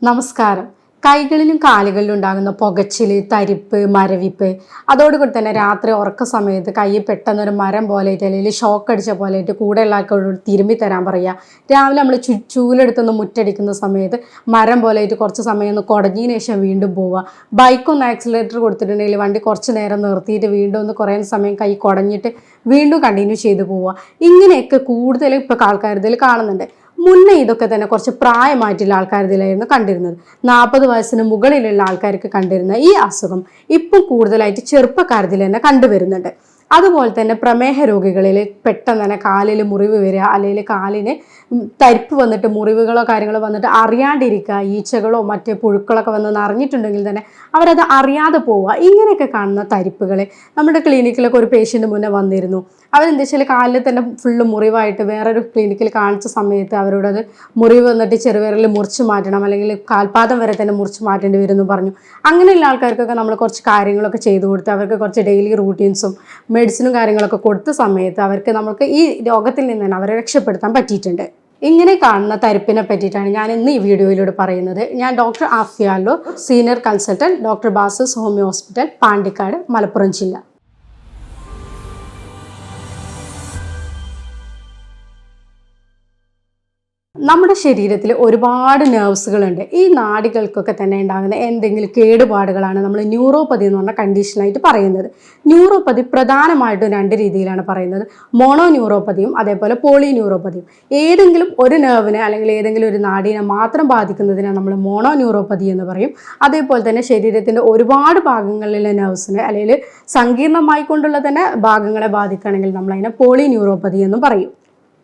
നമസ്കാരം. കൈകളിലും കാലുകളിലും ഉണ്ടാകുന്ന പുകച്ചില്, തരിപ്പ്, മരവിപ്പ്, അതോടുകൂടി തന്നെ രാത്രി ഉറക്ക സമയത്ത് കൈ പെട്ടെന്നൊരു മരം പോലെയായിട്ട് അല്ലെങ്കിൽ ഷോക്ക് അടിച്ച പോലെയായിട്ട് കൂടെയുള്ള ആൾക്കാരോട് തിരുമ്പി തരാൻ പറയുക. രാവിലെ നമ്മൾ ചൂലെടുത്തൊന്ന് മുറ്റടിക്കുന്ന സമയത്ത് മരം പോലെയായിട്ട് കുറച്ച് സമയം ഒന്ന് കുടഞ്ഞതിന് ശേഷം വീണ്ടും പോവുക. ബൈക്കൊന്ന് ആക്സിലേറ്റർ കൊടുത്തിട്ടുണ്ടെങ്കിൽ വണ്ടി കുറച്ച് നേരം നിർത്തിയിട്ട് വീണ്ടും ഒന്ന് കുറേ സമയം കൈ കുടഞ്ഞിട്ട് വീണ്ടും കണ്ടിന്യൂ ചെയ്ത് പോവുക. ഇങ്ങനെയൊക്കെ കൂടുതൽ ഇപ്പോൾ ആൾക്കാർ ഇതിൽ കാണുന്നുണ്ട്. മുന്നേ ഇതൊക്കെ തന്നെ കുറച്ച് പ്രായമായിട്ടുള്ള ആൾക്കാരിലായിരുന്നു കണ്ടിരുന്നത്. 40 വയസ്സിന് മുകളിലുള്ള ആൾക്കാർക്ക് കണ്ടിരുന്ന ഈ അസുഖം ഇപ്പം കൂടുതലായിട്ട് ചെറുപ്പക്കാരത്തിൽ തന്നെ കണ്ടുവരുന്നുണ്ട്. അതുപോലെ തന്നെ പ്രമേഹ രോഗികളിൽ പെട്ടെന്ന് തന്നെ കാലിൽ മുറിവ് വരിക, അല്ലെങ്കിൽ കാലിന് തരിപ്പ് വന്നിട്ട് മുറിവുകളോ കാര്യങ്ങളോ വന്നിട്ട് അറിയാണ്ടിരിക്കുക, ഈച്ചകളോ മറ്റേ പുഴുക്കളൊക്കെ വന്ന് നിറഞ്ഞിട്ടുണ്ടെങ്കിൽ തന്നെ അവരത് അറിയാതെ പോവുക. ഇങ്ങനെയൊക്കെ കാണുന്ന തരിപ്പുകൾ നമ്മുടെ ക്ലിനിക്കിലൊക്കെ ഒരു പേഷ്യൻ്റ് മുന്നേ വന്നിരുന്നു. അവരെന്താ വെച്ചാൽ കാലിൽ തന്നെ ഫുള്ള് മുറിവായിട്ട് വേറൊരു ക്ലിനിക്കിൽ കാണിച്ച സമയത്ത് അവരോടത് മുറിവ് വന്നിട്ട് ചെറുവിരൽ മുറിച്ച് മാറ്റണം, അല്ലെങ്കിൽ കാൽപാദം വരെ തന്നെ മുറിച്ച് മാറ്റേണ്ടി വരുമെന്ന് പറഞ്ഞു. അങ്ങനെയുള്ള ആൾക്കാർക്കൊക്കെ നമ്മൾ കുറച്ച് കാര്യങ്ങളൊക്കെ ചെയ്തു കൊടുത്ത് അവർക്ക് കുറച്ച് ഡെയിലി റൂട്ടീൻസും മെഡിസിനും കാര്യങ്ങളൊക്കെ കൊടുത്ത സമയത്ത് അവർക്ക് നമുക്ക് ഈ രോഗത്തിൽ നിന്ന് തന്നെ അവരെ രക്ഷപ്പെടുത്താൻ പറ്റിയിട്ടുണ്ട്. ഇങ്ങനെ കാണുന്ന തരിപ്പിനെ പറ്റിയിട്ടാണ് ഞാൻ ഇന്ന് ഈ വീഡിയോയിലൂടെ പറയുന്നത്. ഞാൻ doctor ആഫിയാലോ, senior consultant, doctor ബാസസ് homeo hospital, Pandikkad, Malappuram ജില്ല. നമ്മുടെ ശരീരത്തിൽ ഒരുപാട് നെർവ്സുകളുണ്ട്. ഈ നാഡികൾക്കൊക്കെ തന്നെ ഉണ്ടാകുന്ന എന്തെങ്കിലും കേടുപാടുകളാണ് നമ്മൾ ന്യൂറോപ്പതി എന്ന് പറഞ്ഞ കണ്ടീഷനായിട്ട് പറയുന്നത്. ന്യൂറോപ്പതി പ്രധാനമായിട്ടും 2 രീതിയിലാണ് പറയുന്നത്. മോണോ ന്യൂറോപ്പതിയും അതേപോലെ പോളി ന്യൂറോപ്പതിയും. ഏതെങ്കിലും ഒരു നെർവിനെ അല്ലെങ്കിൽ ഏതെങ്കിലും ഒരു നാഡിനെ മാത്രം ബാധിക്കുന്നതിനെ നമ്മൾ മോണോ ന്യൂറോപ്പതി എന്ന് പറയും. അതേപോലെ തന്നെ ശരീരത്തിൻ്റെ ഒരുപാട് ഭാഗങ്ങളിലെ നെർവ്സിനെ അല്ലെങ്കിൽ സങ്കീർണമായി കൊണ്ടുള്ള തന്നെ ഭാഗങ്ങളെ ബാധിക്കുകയാണെങ്കിൽ നമ്മൾ അതിനെ പോളി ന്യൂറോപ്പതി എന്നും പറയും.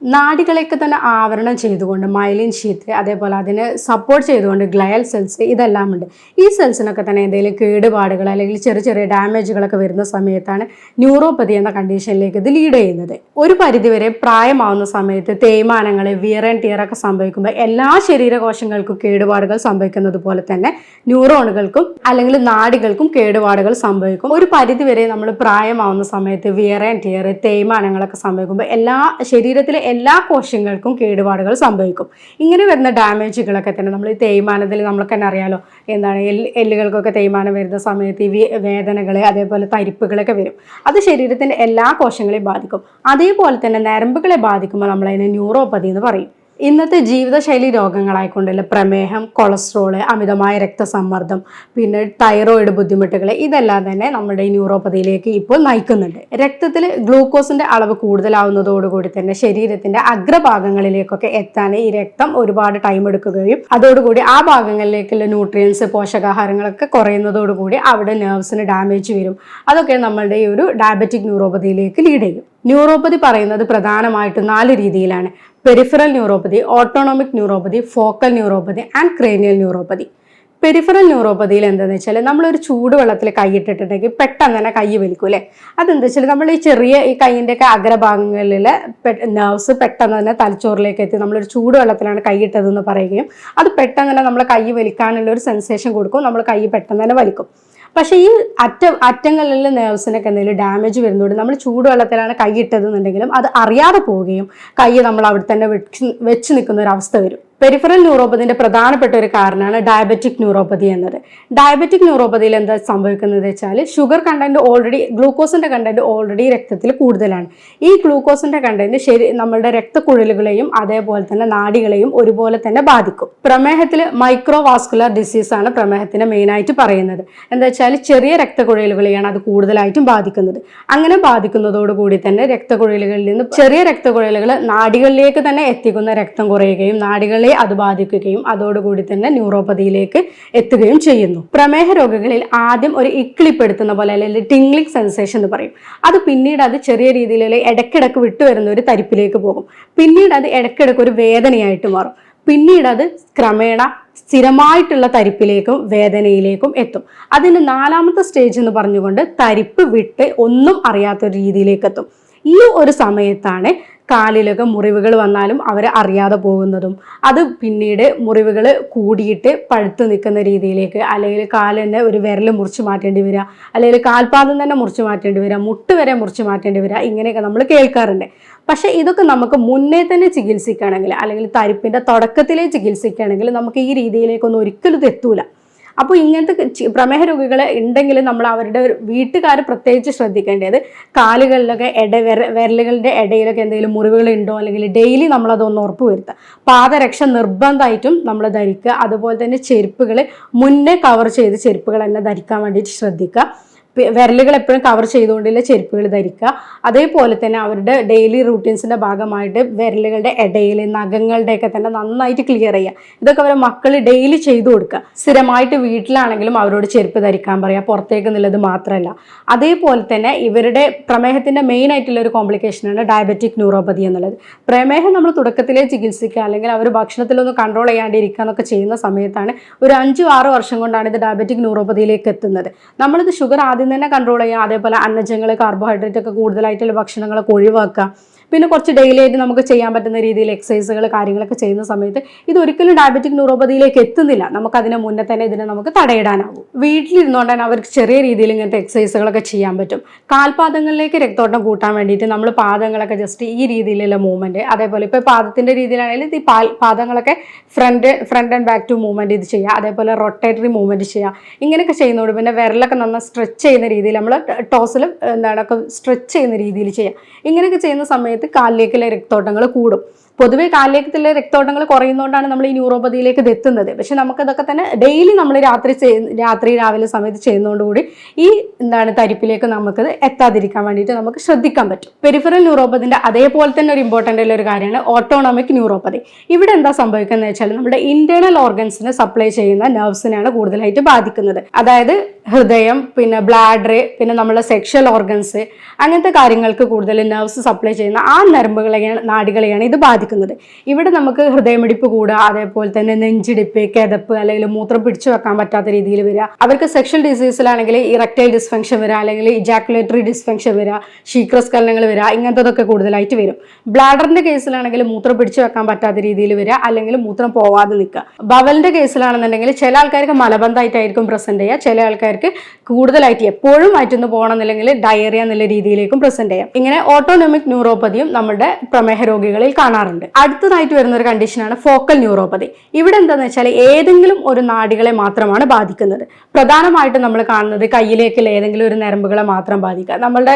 നാഡികളെയൊക്കെ തന്നെ ആവരണം ചെയ്തുകൊണ്ട് മൈലിൻ ഷീത്ത്, അതേപോലെ അതിനെ സപ്പോർട്ട് ചെയ്തുകൊണ്ട് ഗ്ലയൽ സെൽസ്, ഇതെല്ലാം ഉണ്ട്. ഈ സെൽസിനൊക്കെ തന്നെ എന്തെങ്കിലും കേടുപാടുകൾ അല്ലെങ്കിൽ ചെറിയ ചെറിയ ഡാമേജുകളൊക്കെ വരുന്ന സമയത്താണ് ന്യൂറോപ്പതി എന്ന കണ്ടീഷനിലേക്ക് ഇത് ലീഡ് ചെയ്യുന്നത്. ഒരു പരിധിവരെ പ്രായമാവുന്ന സമയത്ത് തേയ്മാനങ്ങൾ, വിയർ ആൻഡ് ടിയർ ഒക്കെ സംഭവിക്കുമ്പോൾ എല്ലാ ശരീരകോശങ്ങൾക്കും കേടുപാടുകൾ സംഭവിക്കുന്നത് പോലെ തന്നെ ന്യൂറോണുകൾക്കും അല്ലെങ്കിൽ നാഡികൾക്കും കേടുപാടുകൾ സംഭവിക്കും. ഒരു പരിധിവരെ നമ്മൾ പ്രായമാവുന്ന സമയത്ത് വിയർ ആൻഡ് ടിയർ, തേയ്മാനങ്ങളൊക്കെ സംഭവിക്കുമ്പോൾ ശരീരത്തിലെ എല്ലാ കോശങ്ങൾക്കും കേടുപാടുകൾ സംഭവിക്കും. ഇങ്ങനെ വരുന്ന ഡാമേജുകളൊക്കെ തന്നെ നമ്മൾ ഈ തേയ്മാനത്തിൽ നമ്മൾക്ക് തന്നെ അറിയാലോ, എന്താണ് എല്ലുകൾക്കൊക്കെ തേയ്മാനം വരുന്ന സമയത്ത് ഈ വേദനകൾ അതേപോലെ തരിപ്പുകളൊക്കെ വരും. അത് ശരീരത്തിൻ്റെ എല്ലാ കോശങ്ങളെയും ബാധിക്കും. അതേപോലെ തന്നെ നരമ്പുകളെ ബാധിക്കുമ്പോൾ നമ്മളതിനെ ന്യൂറോപ്പതി എന്ന് പറയും. ഇന്നത്തെ ജീവിതശൈലി രോഗങ്ങളായിക്കൊണ്ടുള്ള പ്രമേഹം, കൊളസ്ട്രോള്, അമിതമായ രക്തസമ്മർദ്ദം, പിന്നെ തൈറോയിഡ് ബുദ്ധിമുട്ടുകൾ, ഇതെല്ലാം തന്നെ നമ്മുടെ ഈ ന്യൂറോപ്പതിയിലേക്ക് ഇപ്പോൾ നയിക്കുന്നുണ്ട്. രക്തത്തിൽ ഗ്ലൂക്കോസിന്റെ അളവ് കൂടുതലാവുന്നതോടുകൂടി തന്നെ ശരീരത്തിന്റെ അഗ്രഭാഗങ്ങളിലേക്കൊക്കെ എത്താൻ ഈ രക്തം ഒരുപാട് ടൈം എടുക്കുകയും അതോടുകൂടി ആ ഭാഗങ്ങളിലേക്കുള്ള ന്യൂട്രിയൻസ്, പോഷകാഹാരങ്ങളൊക്കെ കുറയുന്നതോടുകൂടി അവിടെ നെർവ്സിന് ഡാമേജ് വരും. അതൊക്കെ നമ്മളുടെ ഈ ഒരു ഡയബറ്റിക് ന്യൂറോപ്പതിയിലേക്ക് ലീഡ് ചെയ്യും. ന്യൂറോപ്പതി പറയുന്നത് പ്രധാനമായിട്ടും 4 രീതിയിലാണ്: peripheral neuropathy, autonomic neuropathy, focal neuropathy and cranial neuropathy. Peripheral ന്യൂറോപ്പതിയിൽ എന്താണെന്ന് വെച്ചാൽ നമ്മളൊരു ചൂടുവെള്ളത്തിൽ കൈയിട്ടിട്ടുണ്ടെങ്കിൽ പെട്ടെന്ന് തന്നെ കൈ വലിക്കും അല്ലേ. അതെന്താ വെച്ചാൽ നമ്മൾ ഈ ചെറിയ ഈ കൈയിൻ്റെയൊക്കെ അഗ്രഭാഗങ്ങളിലെ നെർവ്സ് പെട്ടെന്ന് തന്നെ തലച്ചോറിലേക്ക് എത്തി നമ്മളൊരു ചൂടുവെള്ളത്തിലാണ് കൈയിട്ടതെന്ന് പറയുകയും അത് പെട്ടെന്ന് തന്നെ നമ്മളെ കൈ വലിക്കാനുള്ള ഒരു സെൻസേഷൻ കൊടുക്കും. നമ്മൾ കൈ പെട്ടെന്ന് തന്നെ വലിക്കും. പക്ഷേ ഈ അറ്റങ്ങളിലെ നെർവ്സിനൊക്കെ എന്തെങ്കിലും ഡാമേജ് വരുന്നതുകൊണ്ട് നമ്മൾ ചൂടുവെള്ളത്തിലാണ് കൈ ഇട്ടതെന്നുണ്ടെങ്കിലും അത് അറിയാതെ പോവുകയും കൈ നമ്മൾ അവിടെ തന്നെ വെച്ച് നിൽക്കുന്ന ഒരു അവസ്ഥ വരും. പെരിഫറൽ ന്യൂറോപ്പതിൻ്റെ പ്രധാനപ്പെട്ട ഒരു കാരണമാണ് ഡയബറ്റിക് ന്യൂറോപ്പതി എന്നത്. ഡയബറ്റിക് ന്യൂറോപ്പതിയിൽ എന്താ സംഭവിക്കുന്നത് വെച്ചാൽ ഗ്ലൂക്കോസിൻ്റെ കണ്ടന്റ് ഓൾറെഡി രക്തത്തിൽ കൂടുതലാണ്. ഈ ഗ്ലൂക്കോസിൻ്റെ കണ്ടന്റ് നമ്മളുടെ രക്തക്കുഴലുകളെയും അതേപോലെ തന്നെ നാഡികളെയും ഒരുപോലെ തന്നെ ബാധിക്കും. പ്രമേഹത്തിൽ മൈക്രോവാസ്കുലർ ഡിസീസ് ആണ് പ്രമേഹത്തിന് മെയിനായിട്ട് പറയുന്നത്. എന്താ വെച്ചാൽ ചെറിയ രക്തക്കുഴലുകളെയാണ് അത് കൂടുതലായിട്ടും ബാധിക്കുന്നത്. അങ്ങനെ ബാധിക്കുന്നതോടുകൂടി തന്നെ രക്തക്കുഴലുകളിൽ നിന്ന് ചെറിയ രക്തക്കുഴലുകൾ നാഡികളിലേക്ക് തന്നെ എത്തിക്കുന്ന രക്തം കുറയുകയും നാഡികളെ അത് ബാധിക്കുകയും അതോടുകൂടി തന്നെ ന്യൂറോപ്പതിയിലേക്ക് എത്തുകയും ചെയ്യുന്നു. പ്രമേഹ രോഗികളിൽ ആദ്യം ഒരു ഇക്കിളിപ്പെടുത്തുന്ന പോലെ അല്ലെങ്കിൽ ടിംഗ്ലിംഗ് സെൻസേഷൻ എന്ന് പറയും. അത് പിന്നീട് അത് ചെറിയ രീതിയിലുള്ള ഇടയ്ക്കിടയ്ക്ക് വിട്ടുവരുന്ന ഒരു തരിപ്പിലേക്ക് പോകും. പിന്നീട് അത് ഇടയ്ക്കിടയ്ക്ക് ഒരു വേദനയായിട്ട് മാറും. പിന്നീട് അത് ക്രമേണ സ്ഥിരമായിട്ടുള്ള തരിപ്പിലേക്കും വേദനയിലേക്കും എത്തും. അതിന് 4ാമത്തെ സ്റ്റേജ് എന്ന് പറഞ്ഞുകൊണ്ട് തരിപ്പ് വിട്ട് ഒന്നും അറിയാത്തൊരു രീതിയിലേക്ക് എത്തും. ഈ ഒരു സമയത്താണ് കാലിലൊക്കെ മുറിവുകൾ വന്നാലും അവർ അറിയാതെ പോകുന്നതും അത് പിന്നീട് മുറിവുകൾ കൂടിയിട്ട് പഴുത്ത് നിൽക്കുന്ന രീതിയിലേക്ക്, അല്ലെങ്കിൽ കാലിന് ഒരു വിരൽ മുറിച്ച് മാറ്റേണ്ടി വരിക, അല്ലെങ്കിൽ കാൽപാദം തന്നെ മുറിച്ച് മാറ്റേണ്ടി വരിക, മുട്ട് വരെ മുറിച്ച് മാറ്റേണ്ടി വരിക, ഇങ്ങനെയൊക്കെ നമ്മൾ കേൾക്കാറുണ്ട്. പക്ഷേ ഇതൊക്കെ നമുക്ക് മുന്നേ തന്നെ ചികിത്സിക്കുകയാണെങ്കിൽ അല്ലെങ്കിൽ തരിപ്പിൻ്റെ തുടക്കത്തിലേ ചികിത്സിക്കുകയാണെങ്കിൽ നമുക്ക് ഈ രീതിയിലേക്കൊന്നും ഒരിക്കലും ഇത് എത്തൂല. അപ്പോൾ ഇങ്ങനത്തെ പ്രമേഹ രോഗികൾ ഉണ്ടെങ്കിൽ നമ്മൾ അവരുടെ വീട്ടുകാർ പ്രത്യേകിച്ച് ശ്രദ്ധിക്കേണ്ടത് കാലുകളിലൊക്കെ വിരലുകളുടെ ഇടയിലൊക്കെ എന്തെങ്കിലും മുറിവുകൾ ഉണ്ടോ അല്ലെങ്കിൽ ഡെയിലി നമ്മളതൊന്ന് ഉറപ്പ് വരുത്തുക. പാദരക്ഷ നിർബന്ധമായിട്ടും നമ്മൾ ധരിക്കുക. അതുപോലെ തന്നെ ചെരുപ്പുകൾ മുന്നേ കവർ ചെയ്ത് ചെരുപ്പുകൾ തന്നെ ധരിക്കാൻ വേണ്ടിയിട്ട് ശ്രദ്ധിക്കുക. വിരലുകൾ എപ്പോഴും കവർ ചെയ്തുകൊണ്ടുള്ള ചെരുപ്പുകൾ ധരിക്കുക. അതേപോലെ തന്നെ അവരുടെ ഡെയിലി റൂട്ടീൻസിൻ്റെ ഭാഗമായിട്ട് വിരലുകളുടെ ഇടയിൽ നഖങ്ങളുടെയൊക്കെ തന്നെ നന്നായിട്ട് ക്ലിയർ ചെയ്യുക. ഇതൊക്കെ അവരെ മക്കൾ ഡെയിലി ചെയ്തു കൊടുക്കുക. സ്ഥിരമായിട്ട് വീട്ടിലാണെങ്കിലും അവരോട് ചെരുപ്പ് ധരിക്കാൻ പറയുക, പുറത്തേക്ക് എന്നുള്ളത് മാത്രമല്ല. അതേപോലെ തന്നെ ഇവരുടെ പ്രമേഹത്തിൻ്റെ മെയിൻ ആയിട്ടുള്ള ഒരു കോംപ്ലിക്കേഷനാണ് ഡയബറ്റിക് ന്യൂറോപ്പതി എന്നുള്ളത്. പ്രമേഹം നമ്മൾ തുടക്കത്തിലേ ചികിത്സിക്കുക അല്ലെങ്കിൽ അവർ ഭക്ഷണത്തിലൊന്ന് കൺട്രോൾ ചെയ്യാണ്ടിരിക്കുക എന്നൊക്കെ ചെയ്യുന്ന സമയത്താണ് ഒരു 5-6 വർഷം കൊണ്ടാണ് ഇത് ഡയബറ്റിക് ന്യൂറോപ്പതിയിലേക്ക് എത്തുന്നത്. നമ്മളിത് ഷുഗർ ആദ്യം തന്നെ കൺട്രോൾ ചെയ്യുക. അതേപോലെ അന്നജങ്ങൾ, കാർബോഹൈഡ്രേറ്റ് ഒക്കെ കൂടുതലായിട്ടുള്ള ഭക്ഷണങ്ങളൊക്കെ ഒഴിവാക്കുക. പിന്നെ കുറച്ച് ഡെയിലി ആയിട്ട് നമുക്ക് ചെയ്യാൻ പറ്റുന്ന രീതിയിൽ എക്സസൈസുകൾ കാര്യങ്ങളൊക്കെ ചെയ്യുന്ന സമയത്ത് ഇതൊരിക്കലും ഡയബറ്റിക് ന്യൂറോപ്പതിയിലേക്ക് എത്തുന്നില്ല. നമുക്കതിന് മുന്നേ തന്നെ ഇതിനെ നമുക്ക് തടയിടാനാവും. വീട്ടിലിരുന്നുകൊണ്ട് തന്നെ അവർക്ക് ചെറിയ രീതിയിൽ ഇങ്ങനത്തെ എക്സസൈസുകളൊക്കെ ചെയ്യാൻ പറ്റും. കാൽപാദങ്ങളിലേക്ക് രക്തോട്ടം കൂട്ടാൻ വേണ്ടിയിട്ട് നമ്മൾ പാദങ്ങളൊക്കെ ജസ്റ്റ് ഈ രീതിയിലുള്ള മൂവ്മെൻറ്റ്, അതേപോലെ ഇപ്പോൾ പാദത്തിൻ്റെ രീതിയിലാണെങ്കിൽ ഈ പാദങ്ങളൊക്കെ front and back to movement ഇത് ചെയ്യുക. അതേപോലെ റൊട്ടേറ്ററി മൂവ്മെൻറ്റ് ചെയ്യുക. ഇങ്ങനെയൊക്കെ ചെയ്യുന്നതോട് പിന്നെ വിരലൊക്കെ നന്നായി സ്ട്രെച്ച് ചെയ്യുന്ന രീതിയിൽ നമ്മൾ ടോസിൽ സ്ട്രെച്ച് ചെയ്യുന്ന രീതിയിൽ ചെയ്യുക. ഇങ്ങനെയൊക്കെ ചെയ്യുന്ന സമയത്ത് കാലിലേക്കുള്ള രക്തോട്ടങ്ങൾ കൂടും. പൊതുവെ കാലിലേക്കുള്ള രക്തോട്ടങ്ങൾ കുറയുന്നതുകൊണ്ടാണ് നമ്മൾ ഈ ന്യൂറോപ്പതിയിലേക്ക് ഇത് എത്തുന്നത്. പക്ഷെ നമുക്കതൊക്കെ തന്നെ ഡെയിലി നമ്മൾ രാത്രി രാവിലെ സമയത്ത് ചെയ്യുന്നതോടുകൂടി ഈ തരിപ്പിലേക്ക് നമുക്കത് എത്താതിരിക്കാൻ വേണ്ടിയിട്ട് നമുക്ക് ശ്രദ്ധിക്കാൻ പറ്റും. പെരിഫറൽ ന്യൂറോപ്പതിൻ്റെ അതേപോലെ തന്നെ ഒരു ഇമ്പോർട്ടൻ്റ് ആയിട്ടുള്ള ഒരു കാര്യമാണ് ഓട്ടോണോമിക് ന്യൂറോപ്പതി. ഇവിടെ എന്താ സംഭവിക്കുന്നത് വെച്ചാൽ നമ്മുടെ ഇന്റേണൽ ഓർഗൻസിനെ സപ്ലൈ ചെയ്യുന്ന നെർവ്സിനെയാണ് കൂടുതലായിട്ട് ബാധിക്കുന്നത്. അതായത് ഹൃദയം, പിന്നെ ബ്ലാഡർ, പിന്നെ നമ്മുടെ സെക്ഷൽ ഓർഗൻസ്, അങ്ങനത്തെ കാര്യങ്ങൾക്ക് കൂടുതൽ നെർവ്സ് സപ്ലൈ ചെയ്യുന്ന ആ നരമ്പുകളെയാണ്, നാഡികളെയാണ് ഇത് ബാധിക്കുന്നത്. ഇവിടെ നമുക്ക് ഹൃദയമിടിപ്പ് കൂടുക, അതേപോലെ തന്നെ നെഞ്ചിടിപ്പ്, കിതപ്പ് അല്ലെങ്കിൽ മൂത്രം പിടിച്ചു വെക്കാൻ പറ്റാത്ത രീതിയിൽ വരിക. അവർക്ക് സെക്ഷൽ ഡിസീസിലാണെങ്കിൽ ഇറക്ടൈൽ ഡിസ്ഫങ്ഷൻ വരിക, അല്ലെങ്കിൽ ഇജാക്കുലേറ്ററി ഡിസ്ഫങ്ഷൻ വരിക, ശീഘ്രസ്ഖലനങ്ങൾ വരിക, ഇങ്ങനത്തതൊക്കെ കൂടുതലായിട്ട് വരും. ബ്ലാഡറിന്റെ കേസിലാണെങ്കിൽ മൂത്രം പിടിച്ചു വെക്കാൻ പറ്റാത്ത രീതിയിൽ വരിക, അല്ലെങ്കിൽ മൂത്രം പോവാതെ നിൽക്കുക. ബവലിന്റെ കേസിലാണെന്നുണ്ടെങ്കിൽ ചില ആൾക്കാർക്ക് മലബന്ധമായിട്ടായിരിക്കും പ്രസന്റ് ചെയ്യുക, ചില ആൾക്കാർക്ക് കൂടുതലായിട്ട് എപ്പോഴും വയറ്റുന്ന് പോകണമെന്നില്ലെങ്കിൽ ഡയറിയ എന്നുള്ള രീതിയിലേക്കും പ്രസന്റ് ചെയ്യാം. ഇങ്ങനെ ഓട്ടോണോമിക് ന്യൂറോപ്പതിയും നമ്മുടെ പ്രമേഹ രോഗികളിൽ കാണാറുണ്ട്. അടുത്തതായിട്ട് വരുന്ന ഒരു കണ്ടീഷനാണ് ഫോക്കൽ ന്യൂറോപ്പതി. ഇവിടെ എന്താണെന്ന് വെച്ചാൽ ഏതെങ്കിലും ഒരു നാഡികളെ മാത്രമാണ് ബാധിക്കുന്നത്. പ്രധാനമായിട്ടും നമ്മൾ കാണുന്നത് കയ്യിലേക്കുള്ള ഏതെങ്കിലും ഒരു നരമ്പുകളെ മാത്രം ബാധിക്കുക. നമ്മളുടെ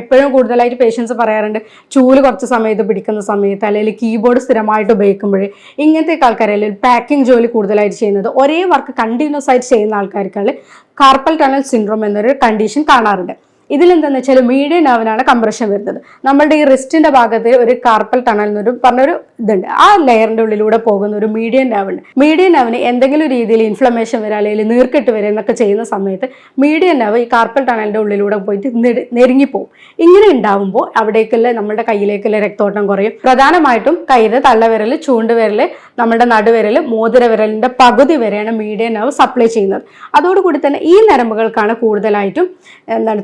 എപ്പോഴും കൂടുതലായിട്ട് പേഷ്യൻസ് പറയാറുണ്ട് ചൂല് കുറച്ച് സമയത്ത് പിടിക്കുന്ന സമയത്ത്, അല്ലെങ്കിൽ കീബോർഡ് സ്ഥിരമായിട്ട് ഉപയോഗിക്കുമ്പോൾ, ഇങ്ങനത്തെ ആൾക്കാർ അല്ലെങ്കിൽ പാക്കിംഗ് ജോലി കൂടുതലായിട്ട് ചെയ്യുന്നത്, ഒരേ വർക്ക് കണ്ടിന്യൂസ് ആയിട്ട് ചെയ്യുന്ന ആൾക്കാർക്ക് കാർപ്പൽ ടണൽ സിൻഡ്രോം എന്നൊരു കണ്ടീഷൻ കാണാറുണ്ട്. ഇതിലെന്താണെന്ന് വെച്ചാൽ മീഡിയൻ നെർവിനാണ് കംപ്രഷൻ വരുന്നത്. നമ്മളുടെ ഈ റിസ്റ്റിന്റെ ഭാഗത്ത് ഒരു കാർപ്പൽ ടണൽ എന്നൊരു പറഞ്ഞൊരു ഇതുണ്ട്. ആ ലെയറിന്റെ ഉള്ളിലൂടെ പോകുന്ന ഒരു മീഡിയൻ നെർവ് ഉണ്ട്. മീഡിയൻ നെർവിന് എന്തെങ്കിലും രീതിയിൽ ഇൻഫ്ലമേഷൻ വരിക അല്ലെങ്കിൽ നീർക്കെട്ട് വരിക എന്നൊക്കെ ചെയ്യുന്ന സമയത്ത് മീഡിയൻ നെർവ് ഈ കാർപ്പൽ ടണലിന്റെ ഉള്ളിലൂടെ പോയിട്ട് നെരുങ്ങിപ്പോവും. ഇങ്ങനെ ഉണ്ടാവുമ്പോൾ അവിടേക്കുള്ള നമ്മുടെ കയ്യിലേക്കുള്ള രക്തോട്ടം കുറയും. പ്രധാനമായിട്ടും കയ്യിലെ തള്ളവിരൽ, ചൂണ്ടുവിരൽ, നമ്മുടെ നടുവിരൽ, മോതിരവിരലിന്റെ പകുതി വരെയാണ് മീഡിയൻ നെർവ് സപ്ലൈ ചെയ്യുന്നത്. അതോടുകൂടി തന്നെ ഈ നരമ്പുകൾക്കാണ് കൂടുതലായിട്ടും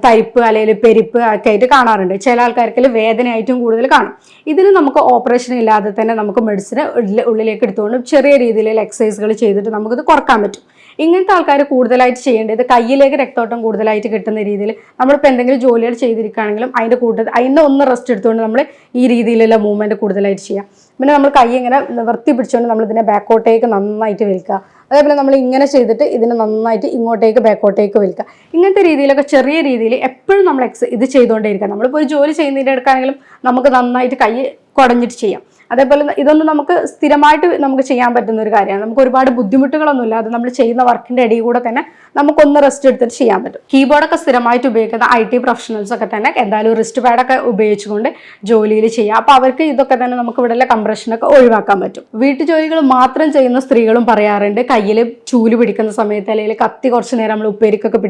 തരിപ്പ് അല്ലെങ്കിൽ പെരിപ്പ് ഒക്കെ ആയിട്ട് കാണാറുണ്ട്. ചില ആൾക്കാർക്ക് വേദനയായിട്ടും കൂടുതൽ കാണും. ഇതിന് നമുക്ക് ഓപ്പറേഷൻ ഇല്ലാതെ തന്നെ നമുക്ക് മെഡിസിന് ഉള്ളിലേക്ക് എടുത്തുകൊണ്ട് ചെറിയ രീതിയിലുള്ള എക്സസൈസുകൾ ചെയ്തിട്ട് നമുക്കിത് കുറക്കാൻ പറ്റും. ഇങ്ങനത്തെ ആൾക്കാർ കൂടുതലായിട്ട് ചെയ്യേണ്ടത് കയ്യിലേക്ക് രക്തോട്ടം കൂടുതലായിട്ട് കിട്ടുന്ന രീതിയിൽ നമ്മളിപ്പോൾ എന്തെങ്കിലും ജോലികൾ ചെയ്തിരിക്കുകയാണെങ്കിലും അതിൻ്റെ ഒന്ന് റെസ്റ്റ് എടുത്തുകൊണ്ട് നമ്മൾ ഈ രീതിയിലുള്ള മൂവ്മെൻറ്റ് കൂടുതലായിട്ട് ചെയ്യാം. പിന്നെ നമ്മൾ കൈ ഇങ്ങനെ നിവർത്തി പിടിച്ചുകൊണ്ട് നമ്മൾ ഇതിനെ ബാക്കോട്ടേക്ക് നന്നായിട്ട് വലിക്കുക. അതേപോലെ നമ്മൾ ഇങ്ങനെ ചെയ്തിട്ട് ഇതിനെ നന്നായിട്ട് ഇങ്ങോട്ടേക്ക് ബാക്കോട്ടേക്ക് വലിക്കുക. ഇങ്ങനത്തെ രീതിയിലൊക്കെ ചെറിയ രീതിയിൽ എപ്പോഴും നമ്മൾ ഇത് ചെയ്തുകൊണ്ടേയിരിക്കുക. നമ്മളിപ്പോൾ ഒരു ജോലി ചെയ്യുന്നതിൻ്റെ എടുക്കുകയാണെങ്കിലും നമുക്ക് നന്നായിട്ട് കൈ കുടഞ്ഞിട്ട് ചെയ്യാം. അതേപോലെ ഇതൊന്നും നമുക്ക് സ്ഥിരമായിട്ട് നമുക്ക് ചെയ്യാൻ പറ്റുന്ന ഒരു കാര്യമാണ്. നമുക്ക് ഒരുപാട് ബുദ്ധിമുട്ടുകളൊന്നും ഇല്ലാതെ നമ്മൾ ചെയ്യുന്ന വർക്കിൻ്റെ ഇടയിൽ കൂടെ തന്നെ നമുക്കൊന്ന് റെസ്റ്റ് എടുത്തിട്ട് ചെയ്യാൻ പറ്റും. കീബോർഡൊക്കെ സ്ഥിരമായിട്ട് ഉപയോഗിക്കുന്ന IT പ്രൊഫഷണൽസ് ഒക്കെ തന്നെ എന്തായാലും റിസ്റ്റ് പാഡൊക്കെ ഉപയോഗിച്ചുകൊണ്ട് ജോലിയിൽ ചെയ്യാം. അപ്പോൾ അവർക്ക് ഇതൊക്കെ തന്നെ നമുക്ക് ഇവിടെയുള്ള കംപ്രഷനൊക്കെ ഒഴിവാക്കാൻ പറ്റും. വീട്ടുജോലികൾ മാത്രം ചെയ്യുന്ന സ്ത്രീകളും പറയാറുണ്ട് കയ്യിൽ ചൂല് പിടിക്കുന്ന സമയത്ത് അല്ലെങ്കിൽ കത്തി കുറച്ച് നേരം നമ്മൾ ഉപ്പേരിക്കൊക്കെ